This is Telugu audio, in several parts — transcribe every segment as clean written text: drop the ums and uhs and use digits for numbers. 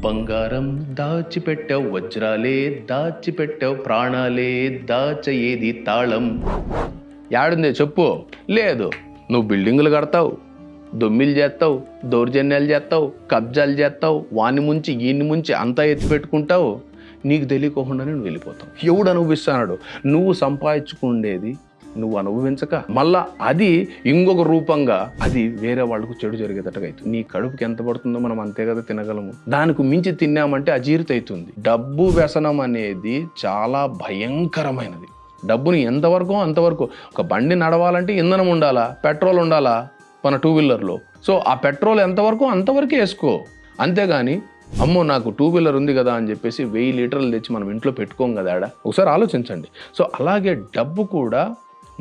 బంగారం దాచిపెట్టావు, వజ్రాలే దాచిపెట్టావు, ప్రాణాలే దాచయేది తాళం. యాడుందే చెప్పు. లేదు, నువ్వు బిల్డింగులు కడతావు, దొమ్మిలు చేస్తావు, దౌర్జన్యాలు చేస్తావు, కబ్జాలు చేస్తావు, వాని ముంచి ఈయన్ని ముంచి అంతా ఎత్తి పెట్టుకుంటావు. నీకు తెలియకోకుండానే నువ్వు వెళ్ళిపోతావు. ఎవడు అనుభవిస్తున్నాడు? నువ్వు సంపాదించుకుండేది నువ్వు అనుభవించక మళ్ళా అది ఇంకొక రూపంగా అది వేరే వాళ్ళకు చెడు జరిగేటట్టుగా అవుతుంది. నీ కడుపుకి ఎంత పడుతుందో మనం అంతే కదా తినగలము. దానికి మించి తిన్నామంటే అజీర్తి అవుతుంది. డబ్బు వ్యసనం అనేది చాలా భయంకరమైనది. డబ్బుని ఎంతవరకు అంతవరకు. ఒక బండి నడవాలంటే ఇంధనం ఉండాలా, పెట్రోల్ ఉండాలా మన టూ వీలర్లో. సో ఆ పెట్రోల్ ఎంతవరకు అంతవరకే వేసుకో. అంతేగాని అమ్మో నాకు టూ వీలర్ ఉంది కదా అని చెప్పేసి 1000 లీటర్లు తెచ్చి మనం ఇంట్లో పెట్టుకోం కదా ఆడ. ఒకసారి ఆలోచించండి. సో అలాగే డబ్బు కూడా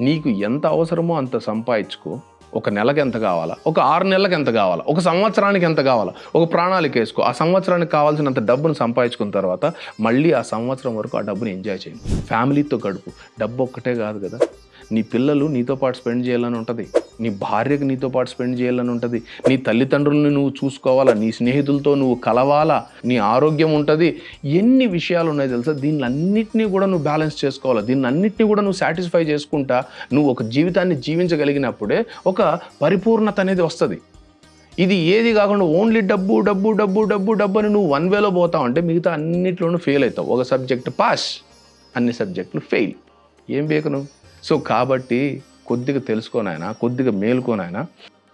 నీకు ఎంత అవసరమో అంత సంపాదించుకో. ఒక నెలకి ఎంత కావాలా, ఒక 6 నెలలకు ఎంత కావాలా, ఒక సంవత్సరానికి ఎంత కావాలా, ఒక ప్రణాళిక వేసుకో. ఆ సంవత్సరానికి కావాల్సినంత డబ్బును సంపాదించుకున్న తర్వాత మళ్ళీ ఆ సంవత్సరం వరకు ఆ డబ్బుని ఎంజాయ్ చేయండి. ఫ్యామిలీతో గడుపు. డబ్బు ఒక్కటే కాదు కదా, నీ పిల్లలు నీతో పాటు స్పెండ్ చేయాలని ఉంటుంది, నీ భార్యకు నీతో పాటు స్పెండ్ చేయాలని ఉంటుంది, నీ తల్లిదండ్రులను నువ్వు చూసుకోవాలా, నీ స్నేహితులతో నువ్వు కలవాలా, నీ ఆరోగ్యం ఉంటుంది. ఎన్ని విషయాలు ఉన్నాయి తెలుసా. దీన్నన్నింటినీ కూడా నువ్వు బ్యాలెన్స్ చేసుకోవాలా. దీన్నన్నింటినీ కూడా నువ్వు సాటిస్ఫై చేసుకుంటా నువ్వు ఒక జీవితాన్ని జీవించగలిగినప్పుడే ఒక పరిపూర్ణత అనేది వస్తుంది. ఇది ఏది కాకుండా ఓన్లీ డబ్బు డబ్బు డబ్బు డబ్బు డబ్బు అని నువ్వు వన్ వేలో పోతావు అంటే మిగతా అన్నింటిలోనూ ఫెయిల్ అవుతావు. ఒక సబ్జెక్ట్ పాస్, అన్ని సబ్జెక్టులు ఫెయిల్. ఏం బేకను. సో కాబట్టి కొద్దిగా తెలుసుకోనాయనా, కొద్దిగా మేలుకోనాయనా.